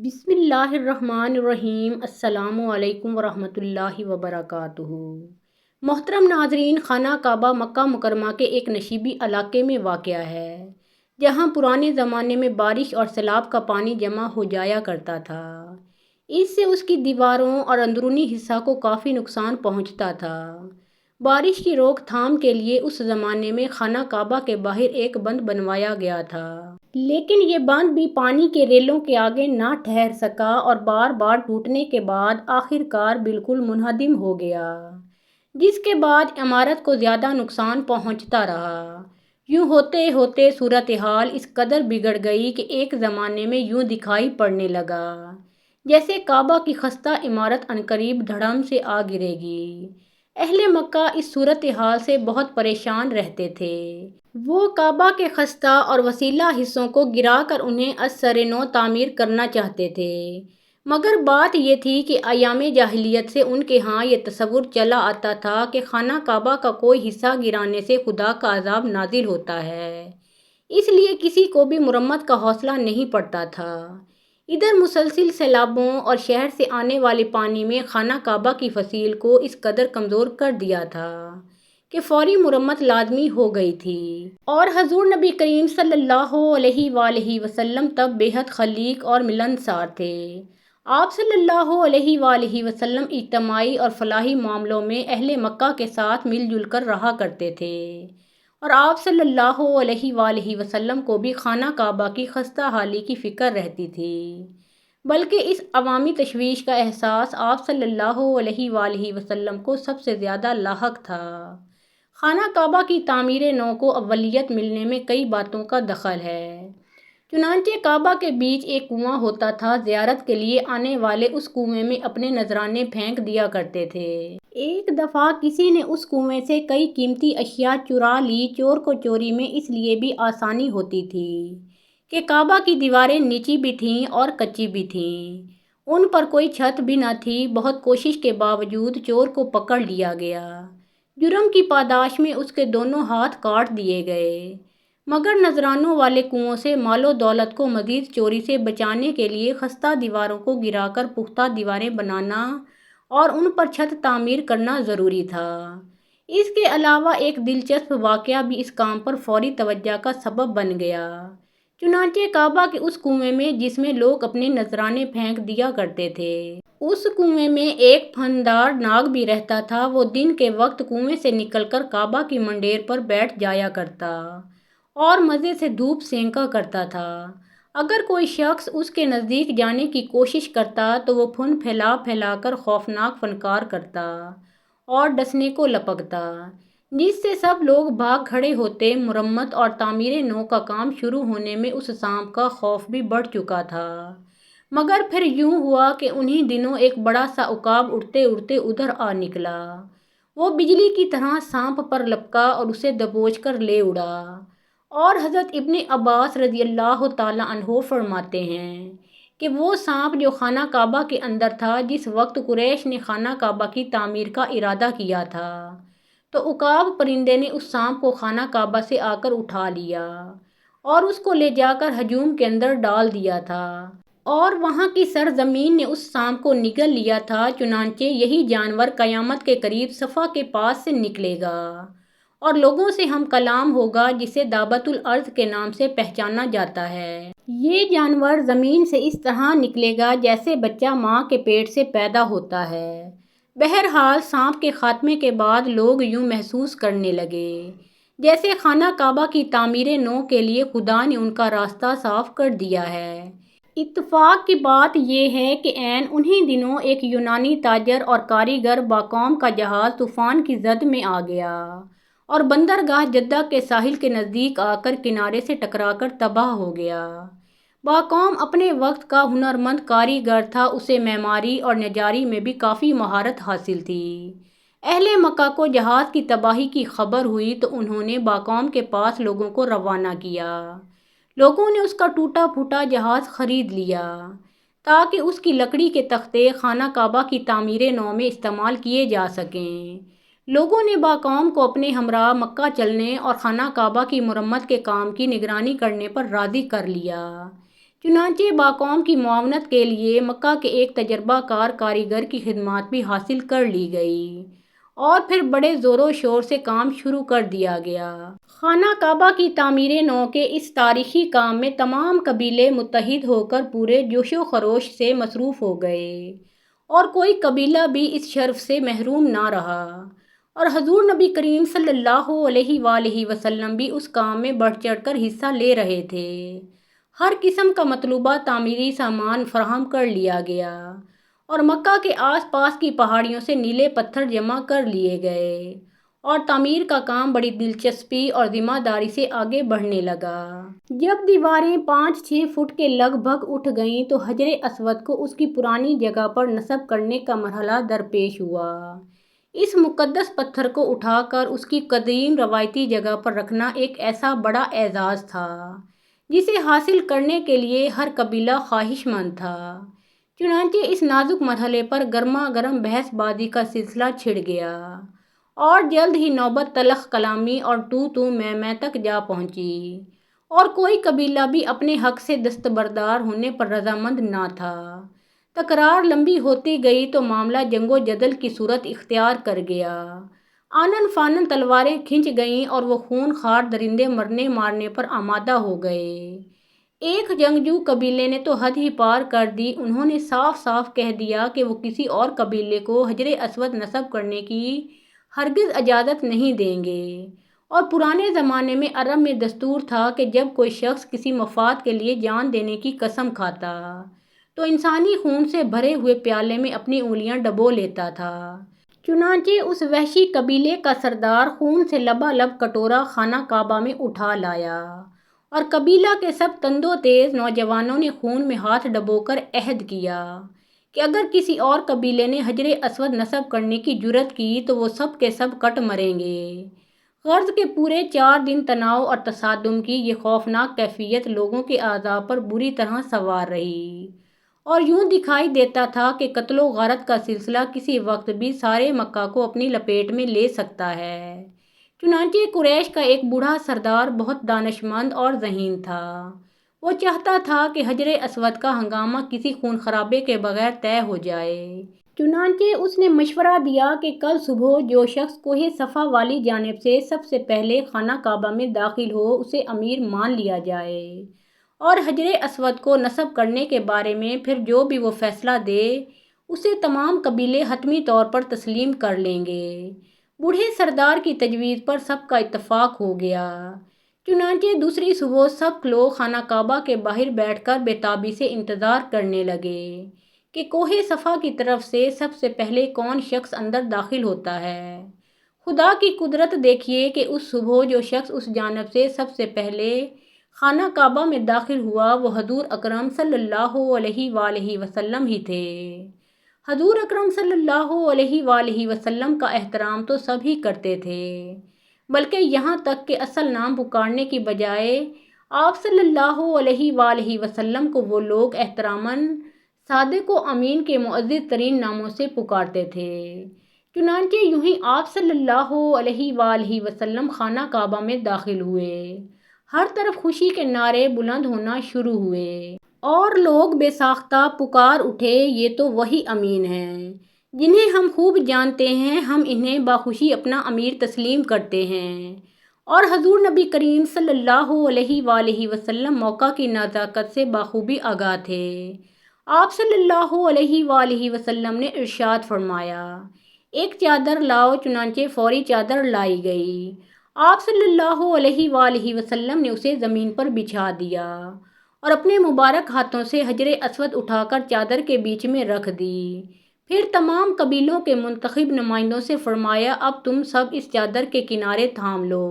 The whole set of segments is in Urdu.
بسم اللہ الرحمن الرحیم۔ السلام علیکم ورحمۃ اللہ وبرکاتہ۔ محترم ناظرین، خانہ کعبہ مکہ مکرمہ کے ایک نشیبی علاقے میں واقع ہے جہاں پرانے زمانے میں بارش اور سیلاب کا پانی جمع ہو جایا کرتا تھا۔ اس سے اس کی دیواروں اور اندرونی حصہ کو کافی نقصان پہنچتا تھا۔ بارش کی روک تھام کے لیے اس زمانے میں خانہ کعبہ کے باہر ایک بند بنوایا گیا تھا، لیکن یہ بند بھی پانی کے ریلوں کے آگے نہ ٹھہر سکا اور بار بار ٹوٹنے کے بعد آخر کار بالکل منہدم ہو گیا، جس کے بعد عمارت کو زیادہ نقصان پہنچتا رہا۔ یوں ہوتے ہوتے صورتحال اس قدر بگڑ گئی کہ ایک زمانے میں یوں دکھائی پڑنے لگا جیسے کعبہ کی خستہ عمارت عنقریب دھڑام سے آ گرے گی۔ اہل مکہ اس صورتحال سے بہت پریشان رہتے تھے۔ وہ کعبہ کے خستہ اور وسیلہ حصوں کو گرا کر انہیں از سر نو تعمیر کرنا چاہتے تھے، مگر بات یہ تھی کہ ایام جاہلیت سے ان کے ہاں یہ تصور چلا آتا تھا کہ خانہ کعبہ کا کوئی حصہ گرانے سے خدا کا عذاب نازل ہوتا ہے، اس لیے کسی کو بھی مرمت کا حوصلہ نہیں پڑتا تھا۔ ادھر مسلسل سیلابوں اور شہر سے آنے والے پانی میں خانہ کعبہ کی فصیل کو اس قدر کمزور کر دیا تھا کہ فوری مرمت لازمی ہو گئی تھی، اور حضور نبی کریم صلی اللہ علیہ وآلہ وسلم تب بے حد خلیق اور ملنسار تھے۔ آپ صلی اللہ علیہ وآلہ وسلم اجتماعی اور فلاحی معاملوں میں اہل مکہ کے ساتھ مل جل کر رہا کرتے تھے، اور آپ صلی اللہ علیہ وآلہ وسلم کو بھی خانہ کعبہ کی خستہ حالی کی فکر رہتی تھی، بلکہ اس عوامی تشویش کا احساس آپ صلی اللہ علیہ وآلہ وسلم کو سب سے زیادہ لاحق تھا۔ خانہ کعبہ کی تعمیر نو کو اولیت ملنے میں کئی باتوں کا دخل ہے۔ چنانچہ کعبہ کے بیچ ایک کنواں ہوتا تھا، زیارت کے لیے آنے والے اس کنویں میں اپنے نذرانے پھینک دیا کرتے تھے۔ ایک دفعہ کسی نے اس کنویں سے کئی قیمتی اشیاء چرا لی۔ چور کو چوری میں اس لیے بھی آسانی ہوتی تھی کہ کعبہ کی دیواریں نیچی بھی تھیں اور کچی بھی تھیں، ان پر کوئی چھت بھی نہ تھی۔ بہت کوشش کے باوجود چور کو پکڑ لیا گیا۔ جرم کی پاداش میں اس کے دونوں ہاتھ کاٹ دیے گئے، مگر نذرانوں والے کنووں سے مال و دولت کو مزید چوری سے بچانے کے لیے خستہ دیواروں کو گرا کر پختہ دیواریں بنانا اور ان پر چھت تعمیر کرنا ضروری تھا۔ اس کے علاوہ ایک دلچسپ واقعہ بھی اس کام پر فوری توجہ کا سبب بن گیا۔ چنانچہ کعبہ کے اس کنویں میں جس میں لوگ اپنے نذرانے پھینک دیا کرتے تھے، اس کنویں میں ایک پھندار ناگ بھی رہتا تھا۔ وہ دن کے وقت کنویں سے نکل کر کعبہ کی منڈیر پر بیٹھ جایا کرتا اور مزے سے دھوپ سینکا کرتا تھا۔ اگر کوئی شخص اس کے نزدیک جانے کی کوشش کرتا تو وہ پھن پھیلا پھیلا کر خوفناک فنکار کرتا اور ڈسنے کو لپکتا، جس سے سب لوگ بھاگ کھڑے ہوتے۔ مرمت اور تعمیر نو کا کام شروع ہونے میں اس سانپ کا خوف بھی بڑھ چکا تھا، مگر پھر یوں ہوا کہ انہی دنوں ایک بڑا سا عقاب اڑتے اڑتے ادھر آ نکلا۔ وہ بجلی کی طرح سانپ پر لپکا اور اسے دبوچ کر لے اڑا، اور حضرت ابن عباس رضی اللہ تعالیٰ عنہ فرماتے ہیں کہ وہ سانپ جو خانہ کعبہ کے اندر تھا، جس وقت قریش نے خانہ کعبہ کی تعمیر کا ارادہ کیا تھا تو عقاب پرندے نے اس سانپ کو خانہ کعبہ سے آ کر اٹھا لیا اور اس کو لے جا کر ہجوم کے اندر ڈال دیا تھا، اور وہاں کی سرزمین نے اس سانپ کو نگل لیا تھا۔ چنانچہ یہی جانور قیامت کے قریب صفا کے پاس سے نکلے گا اور لوگوں سے ہم کلام ہوگا، جسے دابۃ الارض کے نام سے پہچانا جاتا ہے۔ یہ جانور زمین سے اس طرح نکلے گا جیسے بچہ ماں کے پیٹ سے پیدا ہوتا ہے۔ بہرحال سانپ کے خاتمے کے بعد لوگ یوں محسوس کرنے لگے جیسے خانہ کعبہ کی تعمیر نو کے لیے خدا نے ان کا راستہ صاف کر دیا ہے۔ اتفاق کی بات یہ ہے کہ عین انہی دنوں ایک یونانی تاجر اور کاریگر باقوم کا جہاز طوفان کی زد میں آ گیا اور بندرگاہ جدہ کے ساحل کے نزدیک آ کر کنارے سے ٹکرا کر تباہ ہو گیا۔ باقوم اپنے وقت کا ہنرمند کاریگر تھا، اسے معماری اور نجاری میں بھی کافی مہارت حاصل تھی۔ اہل مکہ کو جہاز کی تباہی کی خبر ہوئی تو انہوں نے باقوم کے پاس لوگوں کو روانہ کیا۔ لوگوں نے اس کا ٹوٹا پھوٹا جہاز خرید لیا تاکہ اس کی لکڑی کے تختے خانہ کعبہ کی تعمیر نو میں استعمال کیے جا سکیں۔ لوگوں نے باقوم کو اپنے ہمراہ مکہ چلنے اور خانہ کعبہ کی مرمت کے کام کی نگرانی کرنے پر راضی کر لیا۔ چنانچہ باقوم کی معاونت کے لیے مکہ کے ایک تجربہ کار کاریگر کی خدمات بھی حاصل کر لی گئی اور پھر بڑے زور و شور سے کام شروع کر دیا گیا۔ خانہ کعبہ کی تعمیر نو کے اس تاریخی کام میں تمام قبیلے متحد ہو کر پورے جوش و خروش سے مصروف ہو گئے اور کوئی قبیلہ بھی اس شرف سے محروم نہ رہا، اور حضور نبی کریم صلی اللہ علیہ وآلہ وسلم بھی اس کام میں بڑھ چڑھ کر حصہ لے رہے تھے۔ ہر قسم کا مطلوبہ تعمیری سامان فراہم کر لیا گیا اور مکہ کے آس پاس کی پہاڑیوں سے نیلے پتھر جمع کر لیے گئے اور تعمیر کا کام بڑی دلچسپی اور ذمہ داری سے آگے بڑھنے لگا۔ جب دیواریں 5-6 فٹ کے لگ بھگ اٹھ گئیں تو حجر اسود کو اس کی پرانی جگہ پر نصب کرنے کا مرحلہ درپیش ہوا۔ اس مقدس پتھر کو اٹھا کر اس کی قدیم روایتی جگہ پر رکھنا ایک ایسا بڑا اعزاز تھا جسے حاصل کرنے کے لیے ہر قبیلہ خواہش مند تھا۔ چنانچہ اس نازک مرحلے پر گرما گرم بحث بازی کا سلسلہ چھڑ گیا اور جلد ہی نوبت تلخ کلامی اور تو میں تک جا پہنچی، اور کوئی قبیلہ بھی اپنے حق سے دستبردار ہونے پر رضامند نہ تھا۔ تکرار لمبی ہوتی گئی تو معاملہ جنگ و جدل کی صورت اختیار کر گیا۔ آنن فانن تلواریں کھنچ گئیں اور وہ خون خوار درندے مرنے مارنے پر آمادہ ہو گئے۔ ایک جنگجو قبیلے نے تو حد ہی پار کر دی، انہوں نے صاف صاف کہہ دیا کہ وہ کسی اور قبیلے کو حجر اسود نصب کرنے کی ہرگز اجازت نہیں دیں گے، اور پرانے زمانے میں عرب میں دستور تھا کہ جب کوئی شخص کسی مفاد کے لیے جان دینے کی قسم کھاتا تو انسانی خون سے بھرے ہوئے پیالے میں اپنی انگلیاں ڈبو لیتا تھا۔ چنانچہ اس وحشی قبیلے کا سردار خون سے لبالب کٹورا خانہ کعبہ میں اٹھا لایا، اور قبیلہ کے سب تندو تیز نوجوانوں نے خون میں ہاتھ ڈبو کر عہد کیا کہ اگر کسی اور قبیلے نے حجر اسود نصب کرنے کی جرأت کی تو وہ سب کے سب کٹ مریں گے۔ غرض کے پورے 4 دن تناؤ اور تصادم کی یہ خوفناک کیفیت لوگوں کے اعضاء پر بری طرح سوار رہی، اور یوں دکھائی دیتا تھا کہ قتل و غارت کا سلسلہ کسی وقت بھی سارے مکہ کو اپنی لپیٹ میں لے سکتا ہے۔ چنانچہ قریش کا ایک بوڑھا سردار بہت دانشمند اور ذہین تھا، وہ چاہتا تھا کہ حجر اسود کا ہنگامہ کسی خون خرابے کے بغیر طے ہو جائے۔ چنانچہ اس نے مشورہ دیا کہ کل صبح جو شخص کوہ صفا والی جانب سے سب سے پہلے خانہ کعبہ میں داخل ہو اسے امیر مان لیا جائے، اور حجر اسود کو نصب کرنے کے بارے میں پھر جو بھی وہ فیصلہ دے اسے تمام قبیلے حتمی طور پر تسلیم کر لیں گے۔ بوڑھے سردار کی تجویز پر سب کا اتفاق ہو گیا۔ چنانچہ دوسری صبح سب لوگ خانہ کعبہ کے باہر بیٹھ کر بے تابی سے انتظار کرنے لگے کہ کوہ صفا کی طرف سے سب سے پہلے کون شخص اندر داخل ہوتا ہے۔ خدا کی قدرت دیکھیے کہ اس صبح جو شخص اس جانب سے سب سے پہلے خانہ کعبہ میں داخل ہوا وہ حضور اکرم صلی اللہ علیہ وآلہ وسلم ہی تھے۔ حضور اکرم صلی اللہ علیہ وآلہ وسلم کا احترام تو سب ہی کرتے تھے، بلکہ یہاں تک کہ اصل نام پکارنے کی بجائے آپ صلی اللہ علیہ وآلہ وسلم کو وہ لوگ احتراماً صادق و امین کے معزز ترین ناموں سے پکارتے تھے۔ چنانچہ یوں ہی آپ صلی اللہ علیہ وآلہ وسلم خانہ کعبہ میں داخل ہوئے، ہر طرف خوشی کے نعرے بلند ہونا شروع ہوئے اور لوگ بے ساختہ پکار اٹھے، یہ تو وہی امین ہیں جنہیں ہم خوب جانتے ہیں، ہم انہیں باخوشی اپنا امیر تسلیم کرتے ہیں۔ اور حضور نبی کریم صلی اللہ علیہ وآلہ وسلم موقع کی نزاکت سے بخوبی آگاہ تھے۔ آپ صلی اللہ علیہ وآلہ وسلم نے ارشاد فرمایا، ایک چادر لاؤ، چنانچہ فوری چادر لائی گئی۔ آپ صلی اللہ علیہ وآلہ وسلم نے اسے زمین پر بچھا دیا اور اپنے مبارک ہاتھوں سے حجر اسود اٹھا کر چادر کے بیچ میں رکھ دی۔ پھر تمام قبیلوں کے منتخب نمائندوں سے فرمایا، اب تم سب اس چادر کے کنارے تھام لو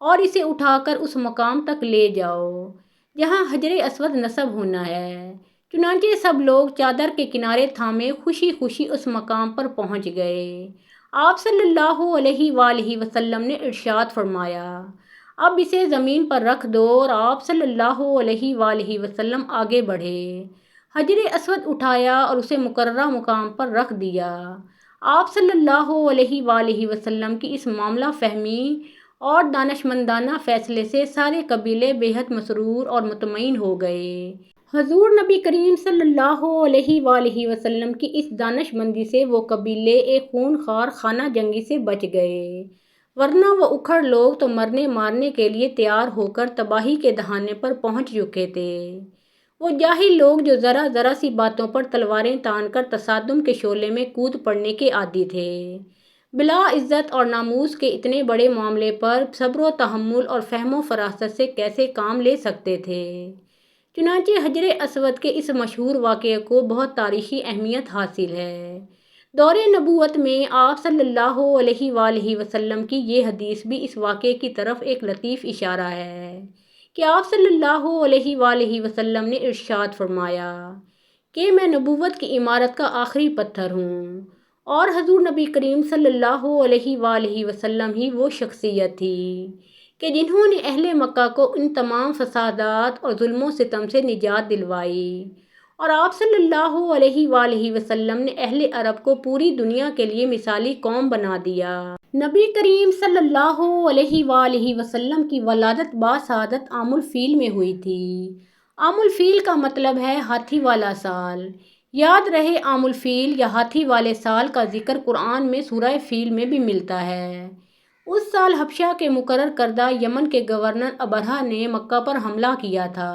اور اسے اٹھا کر اس مقام تک لے جاؤ جہاں حجر اسود نصب ہونا ہے۔ چنانچہ سب لوگ چادر کے کنارے تھامے خوشی خوشی اس مقام پر پہنچ گئے۔ آپ صلی اللہ علیہ وآلہ وسلم نے ارشاد فرمایا، اب اسے زمین پر رکھ دو، اور آپ صلی اللہ علیہ وآلہ وسلم آگے بڑھے، حجر اسود اٹھایا اور اسے مقررہ مقام پر رکھ دیا۔ آپ صلی اللہ علیہ وآلہ وسلم کی اس معاملہ فہمی اور دانشمندانہ فیصلے سے سارے قبیلے بے حد مسرور اور مطمئن ہو گئے۔ حضور نبی کریم صلی اللہ علیہ وآلہ وسلم کی اس دانش مندی سے وہ قبیلے ایک خونخوار خانہ جنگی سے بچ گئے، ورنہ وہ اکھڑ لوگ تو مرنے مارنے کے لیے تیار ہو کر تباہی کے دہانے پر پہنچ چکے تھے۔ وہ جاہل لوگ جو ذرا ذرا سی باتوں پر تلواریں تان کر تصادم کے شعلے میں کود پڑنے کے عادی تھے، بلا عزت اور ناموس کے اتنے بڑے معاملے پر صبر و تحمل اور فہم و فراست سے کیسے کام لے سکتے تھے؟ چنانچہ حجر اسود کے اس مشہور واقعے کو بہت تاریخی اہمیت حاصل ہے۔ دور نبوت میں آپ صلی اللہ علیہ وآلہ وسلم کی یہ حدیث بھی اس واقعے کی طرف ایک لطیف اشارہ ہے کہ آپ صلی اللہ علیہ وآلہ وسلم نے ارشاد فرمایا کہ میں نبوت کی عمارت کا آخری پتھر ہوں، اور حضور نبی کریم صلی اللہ علیہ وآلہ وسلم ہی وہ شخصیت تھی کہ جنہوں نے اہل مکہ کو ان تمام فسادات اور ظلم و ستم سے نجات دلوائی، اور آپ صلی اللہ علیہ وآلہ وسلم نے اہل عرب کو پوری دنیا کے لیے مثالی قوم بنا دیا۔ نبی کریم صلی اللہ علیہ وآلہ وسلم کی ولادت باسعادت عام الفیل میں ہوئی تھی۔ عام الفیل کا مطلب ہے ہاتھی والا سال۔ یاد رہے، عام الفیل یا ہاتھی والے سال کا ذکر قرآن میں سورہ فیل میں بھی ملتا ہے۔ اس سال حبشہ کے مقرر کردہ یمن کے گورنر ابرہہ نے مکہ پر حملہ کیا تھا۔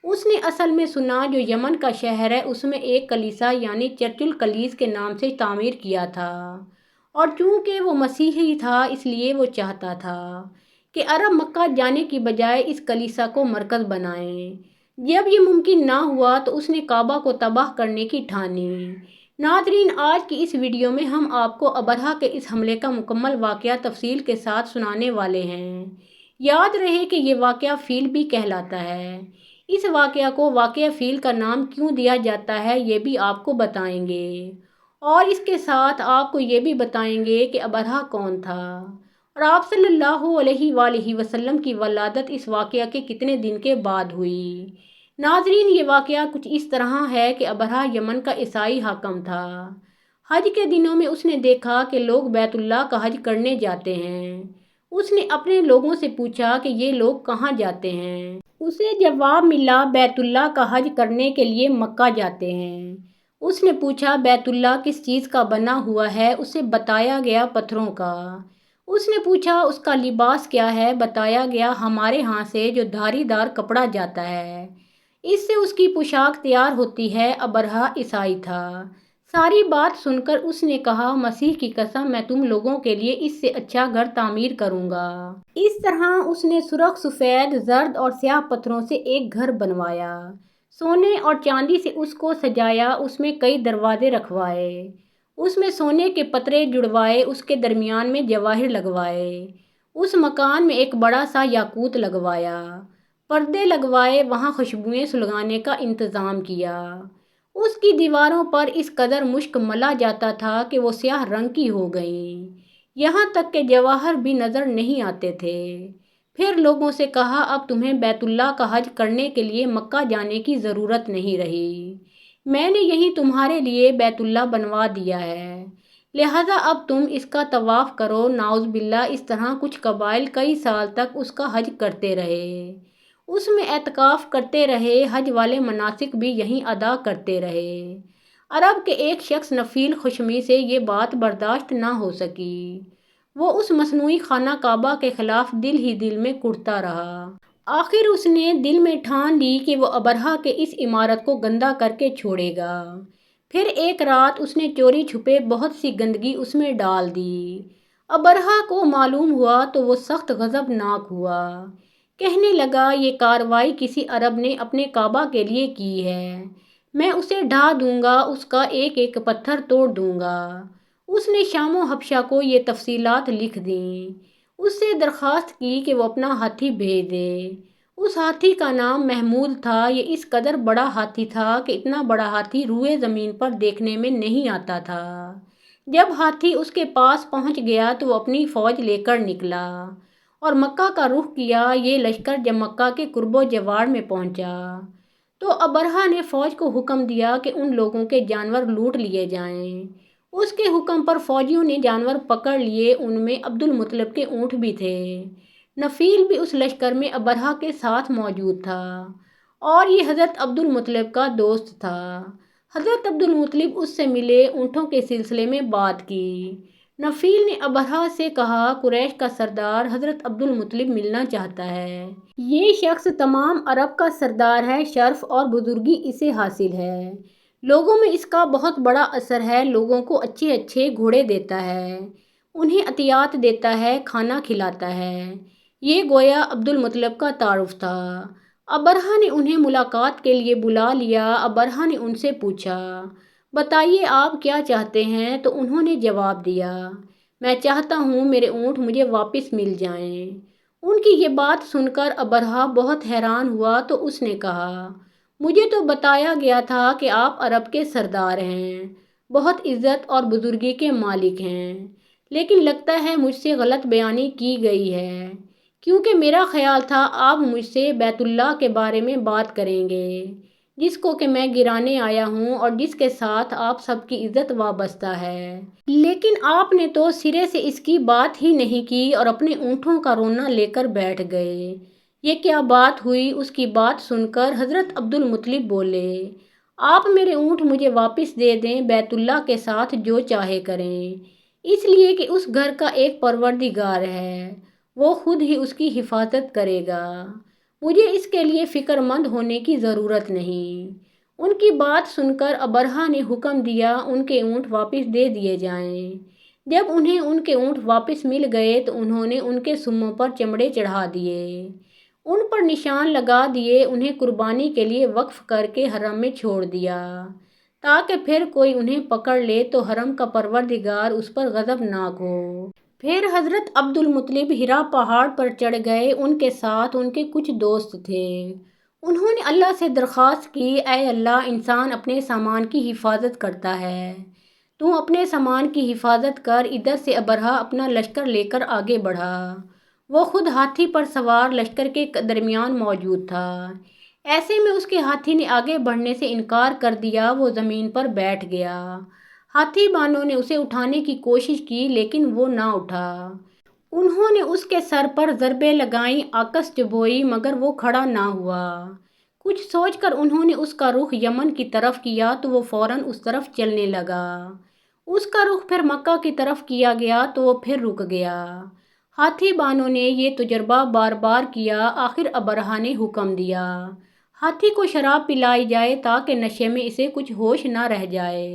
اس نے اصل میں سنا جو یمن کا شہر ہے اس میں ایک کلیسا یعنی چرچ الکلیس کے نام سے تعمیر کیا تھا، اور چونکہ وہ مسیحی تھا اس لیے وہ چاہتا تھا کہ عرب مکہ جانے کی بجائے اس کلیسا کو مرکز بنائیں۔ جب یہ ممکن نہ ہوا تو اس نے کعبہ کو تباہ کرنے کی ٹھانی۔ ناظرین، آج کی اس ویڈیو میں ہم آپ کو ابرہہ کے اس حملے کا مکمل واقعہ تفصیل کے ساتھ سنانے والے ہیں۔ یاد رہے کہ یہ واقعہ فیل بھی کہلاتا ہے۔ اس واقعہ کو واقعہ فیل کا نام کیوں دیا جاتا ہے یہ بھی آپ کو بتائیں گے، اور اس کے ساتھ آپ کو یہ بھی بتائیں گے کہ ابرہہ کون تھا، اور آپ صلی اللہ علیہ وآلہ وسلم کی ولادت اس واقعہ کے کتنے دن کے بعد ہوئی۔ ناظرین، یہ واقعہ کچھ اس طرح ہے کہ ابرہہ یمن کا عیسائی حاکم تھا۔ حج کے دنوں میں اس نے دیکھا کہ لوگ بیت اللہ کا حج کرنے جاتے ہیں۔ اس نے اپنے لوگوں سے پوچھا کہ یہ لوگ کہاں جاتے ہیں۔ اسے جواب ملا، بیت اللہ کا حج کرنے کے لیے مکہ جاتے ہیں۔ اس نے پوچھا بیت اللہ کس چیز کا بنا ہوا ہے، اسے بتایا گیا پتھروں کا۔ اس نے پوچھا اس کا لباس کیا ہے، بتایا گیا ہمارے ہاں سے جو دھاری دار کپڑا جاتا ہے اس سے اس کی پوشاک تیار ہوتی ہے۔ ابرہہ عیسائی تھا۔ ساری بات سن کر اس نے کہا، مسیح کی قسم، میں تم لوگوں کے لیے اس سے اچھا گھر تعمیر کروں گا۔ اس طرح اس نے سرخ، سفید، زرد اور سیاہ پتھروں سے ایک گھر بنوایا، سونے اور چاندی سے اس کو سجایا، اس میں کئی دروازے رکھوائے، اس میں سونے کے پترے جڑوائے، اس کے درمیان میں جواہر لگوائے، اس مکان میں ایک بڑا سا یاقوت لگوایا، پردے لگوائے، وہاں خوشبوئیں سلگانے کا انتظام کیا۔ اس کی دیواروں پر اس قدر مشک ملا جاتا تھا کہ وہ سیاہ رنگ کی ہو گئیں، یہاں تک کہ جواہر بھی نظر نہیں آتے تھے۔ پھر لوگوں سے کہا، اب تمہیں بیت اللہ کا حج کرنے کے لیے مکہ جانے کی ضرورت نہیں رہی، میں نے یہیں تمہارے لیے بیت اللہ بنوا دیا ہے، لہذا اب تم اس کا طواف کرو۔ نعوذ باللہ، اس طرح کچھ قبائل کئی سال تک اس کا حج کرتے رہے، اس میں اعتکاف کرتے رہے، حج والے مناسک بھی یہیں ادا کرتے رہے۔ عرب کے ایک شخص نفیل خشمی سے یہ بات برداشت نہ ہو سکی، وہ اس مصنوعی خانہ کعبہ کے خلاف دل ہی دل میں کڑتا رہا۔ آخر اس نے دل میں ٹھان لی کہ وہ ابرہہ کے اس عمارت کو گندہ کر کے چھوڑے گا۔ پھر ایک رات اس نے چوری چھپے بہت سی گندگی اس میں ڈال دی۔ ابرہہ کو معلوم ہوا تو وہ سخت غضبناک ہوا، کہنے لگا، یہ کارروائی کسی عرب نے اپنے کعبہ کے لیے کی ہے، میں اسے ڈھا دوں گا، اس کا ایک ایک پتھر توڑ دوں گا۔ اس نے شام و حبشہ کو یہ تفصیلات لکھ دیں، اس سے درخواست کی کہ وہ اپنا ہاتھی بھیج دے۔ اس ہاتھی کا نام محمود تھا۔ یہ اس قدر بڑا ہاتھی تھا کہ اتنا بڑا ہاتھی روئے زمین پر دیکھنے میں نہیں آتا تھا۔ جب ہاتھی اس کے پاس پہنچ گیا تو وہ اپنی فوج لے کر نکلا اور مکہ کا رخ کیا۔ یہ لشکر جب مکہ کے قرب و جوار میں پہنچا تو ابرہہ نے فوج کو حکم دیا کہ ان لوگوں کے جانور لوٹ لیے جائیں۔ اس کے حکم پر فوجیوں نے جانور پکڑ لیے، ان میں عبد المطلب کے اونٹ بھی تھے۔ نفیل بھی اس لشکر میں ابرہہ کے ساتھ موجود تھا، اور یہ حضرت عبد المطلب کا دوست تھا۔ حضرت عبد المطلب اس سے ملے، اونٹوں کے سلسلے میں بات کی۔ نفیل نے ابرہہ سے کہا، قریش کا سردار حضرت عبد المطلب ملنا چاہتا ہے۔ یہ شخص تمام عرب کا سردار ہے، شرف اور بزرگی اسے حاصل ہے۔ لوگوں میں اس کا بہت بڑا اثر ہے، لوگوں کو اچھے اچھے گھوڑے دیتا ہے، انہیں عطیات دیتا ہے، کھانا کھلاتا ہے۔ یہ گویا عبد المطلب کا تعارف تھا۔ ابرہہ نے انہیں ملاقات کے لیے بلا لیا۔ ابرہہ نے ان سے پوچھا، بتائیے آپ کیا چاہتے ہیں؟ تو انہوں نے جواب دیا، میں چاہتا ہوں میرے اونٹ مجھے واپس مل جائیں۔ ان کی یہ بات سن کر ابرہہ بہت حیران ہوا تو اس نے کہا، مجھے تو بتایا گیا تھا کہ آپ عرب کے سردار ہیں، بہت عزت اور بزرگی کے مالک ہیں، لیکن لگتا ہے مجھ سے غلط بیانی کی گئی ہے، کیونکہ میرا خیال تھا آپ مجھ سے بیت اللہ کے بارے میں بات کریں گے، جس کو کہ میں گرانے آیا ہوں اور جس کے ساتھ آپ سب کی عزت وابستہ ہے۔ لیکن آپ نے تو سرے سے اس کی بات ہی نہیں کی اور اپنے اونٹوں کا رونا لے کر بیٹھ گئے۔ یہ کیا بات ہوئی؟ اس کی بات سن کر حضرت عبد المطلب بولے، آپ میرے اونٹ مجھے واپس دے دیں، بیت اللہ کے ساتھ جو چاہے کریں، اس لیے کہ اس گھر کا ایک پروردگار ہے، وہ خود ہی اس کی حفاظت کرے گا، مجھے اس کے لیے فکر مند ہونے کی ضرورت نہیں۔ ان کی بات سن کر ابرہہ نے حکم دیا ان کے اونٹ واپس دے دیے جائیں۔ جب انہیں ان کے اونٹ واپس مل گئے تو انہوں نے ان کے سموں پر چمڑے چڑھا دیے، ان پر نشان لگا دیے، انہیں قربانی کے لیے وقف کر کے حرم میں چھوڑ دیا، تاکہ پھر کوئی انہیں پکڑ لے تو حرم کا پروردگار اس پر غضبناک ہو۔ پھر حضرت عبد المطلب حرا پہاڑ پر چڑھ گئے، ان کے ساتھ ان کے کچھ دوست تھے۔ انہوں نے اللہ سے درخواست کی، اے اللہ، انسان اپنے سامان کی حفاظت کرتا ہے، تو اپنے سامان کی حفاظت کر۔ ادھر سے ابرہہ اپنا لشکر لے کر آگے بڑھا، وہ خود ہاتھی پر سوار لشکر کے درمیان موجود تھا۔ ایسے میں اس کے ہاتھی نے آگے بڑھنے سے انکار کر دیا، وہ زمین پر بیٹھ گیا۔ ہاتھی بانوں نے اسے اٹھانے کی کوشش کی لیکن وہ نہ اٹھا۔ انہوں نے اس کے سر پر ضربیں لگائیں، آکس چبھوئی، مگر وہ کھڑا نہ ہوا۔ کچھ سوچ کر انہوں نے اس کا رخ یمن کی طرف کیا تو وہ فوراً اس طرف چلنے لگا۔ اس کا رخ پھر مکہ کی طرف کیا گیا تو وہ پھر رک گیا۔ ہاتھی بانوں نے یہ تجربہ بار بار کیا، آخر ابرہہ نے حکم دیا، ہاتھی کو شراب پلائی جائے تاکہ نشے میں اسے کچھ ہوش نہ رہ جائے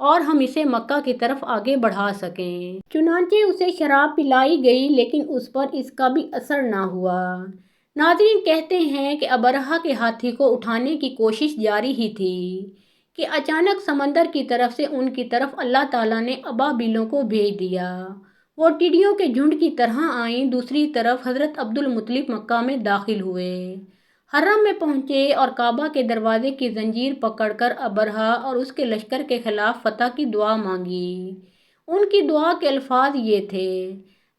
اور ہم اسے مکہ کی طرف آگے بڑھا سکیں۔ چنانچہ اسے شراب پلائی گئی لیکن اس پر اس کا بھی اثر نہ ہوا۔ ناظرین کہتے ہیں کہ ابرہہ کے ہاتھی کو اٹھانے کی کوشش جاری ہی تھی کہ اچانک سمندر کی طرف سے ان کی طرف اللہ تعالیٰ نے ابابیلوں کو بھیج دیا۔ وہ ٹڈیوں کے جھنڈ کی طرح آئیں۔ دوسری طرف حضرت عبد المطلب مکہ میں داخل ہوئے، حرم میں پہنچے اور کعبہ کے دروازے کی زنجیر پکڑ کر ابرہہ اور اس کے لشکر کے خلاف فتح کی دعا مانگی۔ ان کی دعا کے الفاظ یہ تھے،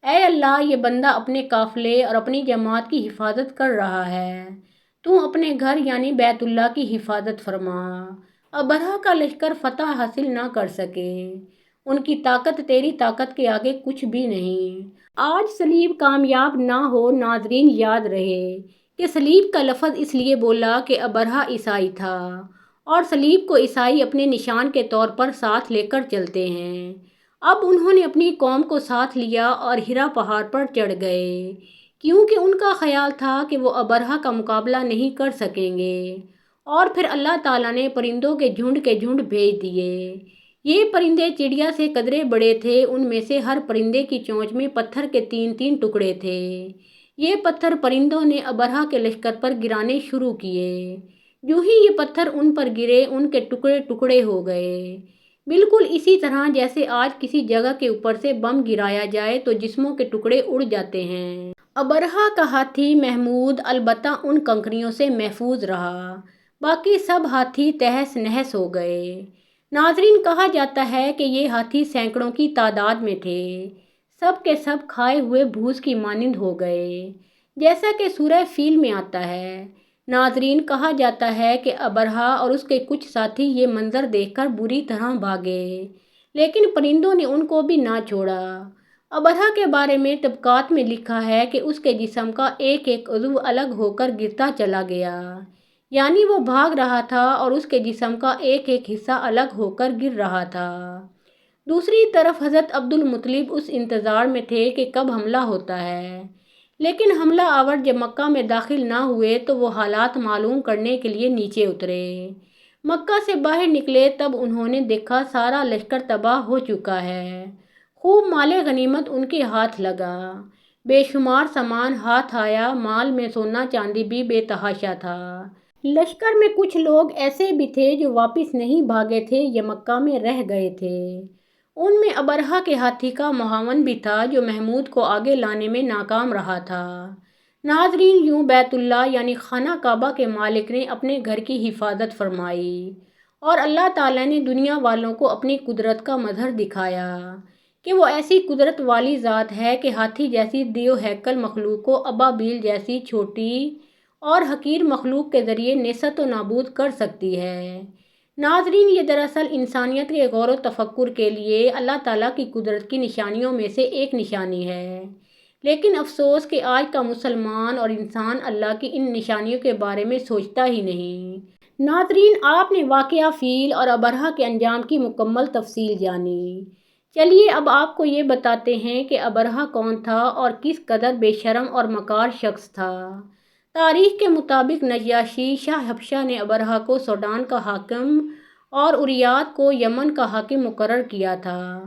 اے اللہ، یہ بندہ اپنے قافلے اور اپنی جماعت کی حفاظت کر رہا ہے، تو اپنے گھر یعنی بیت اللہ کی حفاظت فرما۔ ابرہہ کا لشکر فتح حاصل نہ کر سکے، ان کی طاقت تیری طاقت کے آگے کچھ بھی نہیں۔ آج صلیب کامیاب نہ ہو۔ ناظرین یاد رہے کہ صلیب کا لفظ اس لیے بولا کہ ابرہہ عیسائی تھا اور صلیب کو عیسائی اپنے نشان کے طور پر ساتھ لے کر چلتے ہیں۔ اب انہوں نے اپنی قوم کو ساتھ لیا اور حرا پہاڑ پر چڑھ گئے، کیونکہ ان کا خیال تھا کہ وہ ابرہہ کا مقابلہ نہیں کر سکیں گے، اور پھر اللہ تعالیٰ نے پرندوں کے جھنڈ بھیج دیے۔ یہ پرندے چڑیا سے قدرے بڑے تھے، ان میں سے ہر پرندے کی چونچ میں پتھر کے 3 ٹکڑے تھے۔ یہ پتھر پرندوں نے ابرہہ کے لشکر پر گرانے شروع کیے۔ جو ہی یہ پتھر ان پر گرے، ان کے ٹکڑے ٹکڑے ہو گئے، بالکل اسی طرح جیسے آج کسی جگہ کے اوپر سے بم گرایا جائے تو جسموں کے ٹکڑے اڑ جاتے ہیں۔ ابرہہ کا ہاتھی محمود البتہ ان کنکریوں سے محفوظ رہا، باقی سب ہاتھی تہس نہس ہو گئے۔ ناظرین کہا جاتا ہے کہ یہ ہاتھی سینکڑوں کی تعداد میں تھے، سب کے سب کھائے ہوئے بھوس کی مانند ہو گئے، جیسا کہ سورہ فیل میں آتا ہے۔ ناظرین کہا جاتا ہے کہ ابرہہ اور اس کے کچھ ساتھی یہ منظر دیکھ کر بری طرح بھاگے، لیکن پرندوں نے ان کو بھی نہ چھوڑا۔ ابرہہ کے بارے میں طبقات میں لکھا ہے کہ اس کے جسم کا ایک ایک عضو الگ ہو کر گرتا چلا گیا، یعنی وہ بھاگ رہا تھا اور اس کے جسم کا ایک ایک حصہ الگ ہو کر گر رہا تھا۔ دوسری طرف حضرت عبد المطلب اس انتظار میں تھے کہ کب حملہ ہوتا ہے، لیکن حملہ آور جب مکہ میں داخل نہ ہوئے تو وہ حالات معلوم کرنے کے لیے نیچے اترے۔ مکہ سے باہر نکلے تب انہوں نے دیکھا سارا لشکر تباہ ہو چکا ہے۔ خوب مال غنیمت ان کے ہاتھ لگا، بے شمار سامان ہاتھ آیا، مال میں سونا چاندی بھی بے تحاشا تھا۔ لشکر میں کچھ لوگ ایسے بھی تھے جو واپس نہیں بھاگے تھے یا مکہ میں رہ گئے تھے۔ ان میں ابرہہ کے ہاتھی کا معاون بھی تھا جو محمود کو آگے لانے میں ناکام رہا تھا۔ ناظرین، یوں بیت اللہ یعنی خانہ کعبہ کے مالک نے اپنے گھر کی حفاظت فرمائی اور اللہ تعالیٰ نے دنیا والوں کو اپنی قدرت کا مظہر دکھایا کہ وہ ایسی قدرت والی ذات ہے کہ ہاتھی جیسی دیو ہیکل مخلوق کو ابابیل جیسی چھوٹی اور حقیر مخلوق کے ذریعے نیست و نابود کر سکتی ہے۔ ناظرین، یہ دراصل انسانیت کے غور و تفکر کے لیے اللہ تعالیٰ کی قدرت کی نشانیوں میں سے ایک نشانی ہے، لیکن افسوس کہ آج کا مسلمان اور انسان اللہ کی ان نشانیوں کے بارے میں سوچتا ہی نہیں۔ ناظرین، آپ نے واقعہ فیل اور ابرہہ کے انجام کی مکمل تفصیل جانی۔ چلیے اب آپ کو یہ بتاتے ہیں کہ ابرہہ کون تھا اور کس قدر بے شرم اور مکار شخص تھا۔ تاریخ کے مطابق نجاشی شاہ حبشہ نے ابرہہ کو سوڈان کا حاکم اور اریات کو یمن کا حاکم مقرر کیا تھا۔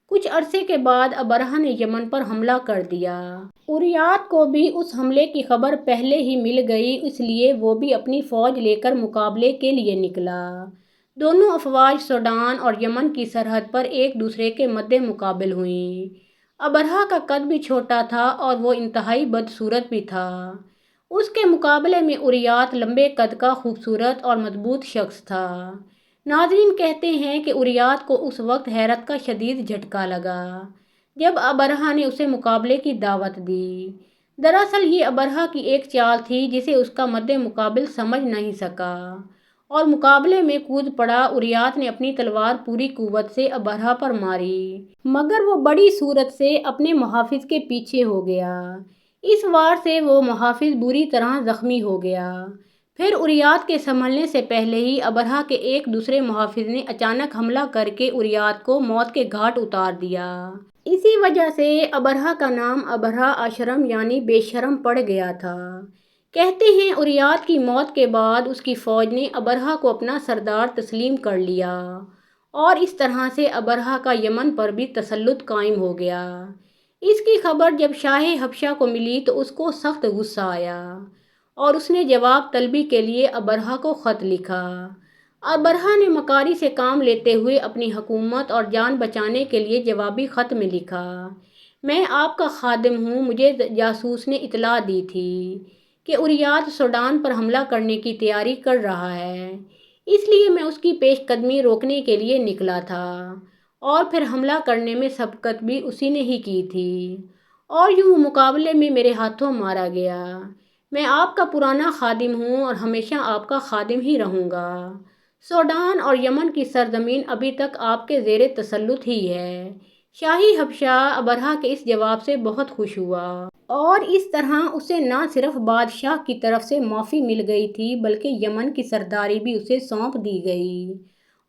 کچھ عرصے کے بعد ابرہہ نے یمن پر حملہ کر دیا۔ اریات کو بھی اس حملے کی خبر پہلے ہی مل گئی، اس لیے وہ بھی اپنی فوج لے کر مقابلے کے لیے نکلا۔ دونوں افواج سوڈان اور یمن کی سرحد پر ایک دوسرے کے مد مقابل ہوئیں۔ ابرہہ کا قد بھی چھوٹا تھا اور وہ انتہائی بدصورت بھی تھا۔ اس کے مقابلے میں اریات لمبے قد کا خوبصورت اور مضبوط شخص تھا۔ ناظرین، کہتے ہیں کہ اریات کو اس وقت حیرت کا شدید جھٹکا لگا جب ابرہہ نے اسے مقابلے کی دعوت دی۔ دراصل یہ ابرہہ کی ایک چال تھی جسے اس کا مد مقابل سمجھ نہیں سکا اور مقابلے میں کود پڑا۔ اریات نے اپنی تلوار پوری قوت سے ابرہہ پر ماری، مگر وہ بڑی صورت سے اپنے محافظ کے پیچھے ہو گیا۔ اس وار سے وہ محافظ بری طرح زخمی ہو گیا۔ پھر اریات کے سنبھلنے سے پہلے ہی ابرہہ کے ایک دوسرے محافظ نے اچانک حملہ کر کے اریات کو موت کے گھاٹ اتار دیا۔ اسی وجہ سے ابرہہ کا نام ابرہہ اشرم یعنی بے شرم پڑ گیا تھا۔ کہتے ہیں اریات کی موت کے بعد اس کی فوج نے ابرہہ کو اپنا سردار تسلیم کر لیا اور اس طرح سے ابرہہ کا یمن پر بھی تسلط قائم ہو گیا۔ اس کی خبر جب شاہ حبشہ کو ملی تو اس کو سخت غصہ آیا اور اس نے جواب طلبی کے لیے ابرہہ کو خط لکھا۔ ابرہہ نے مکاری سے کام لیتے ہوئے اپنی حکومت اور جان بچانے کے لیے جوابی خط میں لکھا، میں آپ کا خادم ہوں، مجھے جاسوس نے اطلاع دی تھی کہ اریات سوڈان پر حملہ کرنے کی تیاری کر رہا ہے، اس لیے میں اس کی پیش قدمی روکنے کے لیے نکلا تھا اور پھر حملہ کرنے میں سبقت بھی اسی نے ہی کی تھی اور یوں مقابلے میں میرے ہاتھوں مارا گیا۔ میں آپ کا پرانا خادم ہوں اور ہمیشہ آپ کا خادم ہی رہوں گا۔ سوڈان اور یمن کی سرزمین ابھی تک آپ کے زیر تسلط ہی ہے۔ شاہی حبشہ ابرہہ کے اس جواب سے بہت خوش ہوا اور اس طرح اسے نہ صرف بادشاہ کی طرف سے معافی مل گئی تھی بلکہ یمن کی سرداری بھی اسے سونپ دی گئی۔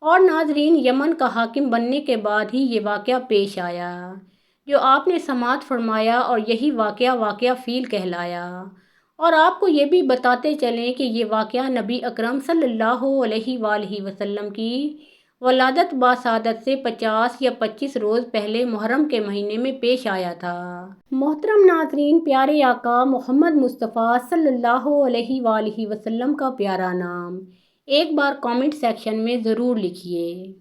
اور ناظرین، یمن کا حاکم بننے کے بعد ہی یہ واقعہ پیش آیا جو آپ نے سماعت فرمایا اور یہی واقعہ فیل کہلایا۔ اور آپ کو یہ بھی بتاتے چلیں کہ یہ واقعہ نبی اکرم صلی اللہ علیہ وآلہ وسلم کی ولادت بسعادت سے 50 یا 25 روز پہلے محرم کے مہینے میں پیش آیا تھا۔ محترم ناظرین، پیارے آقا محمد مصطفیٰ صلی اللہ علیہ وآلہ وسلم کا پیارا نام ایک بار کامنٹ سیکشن میں ضرور لکھیے۔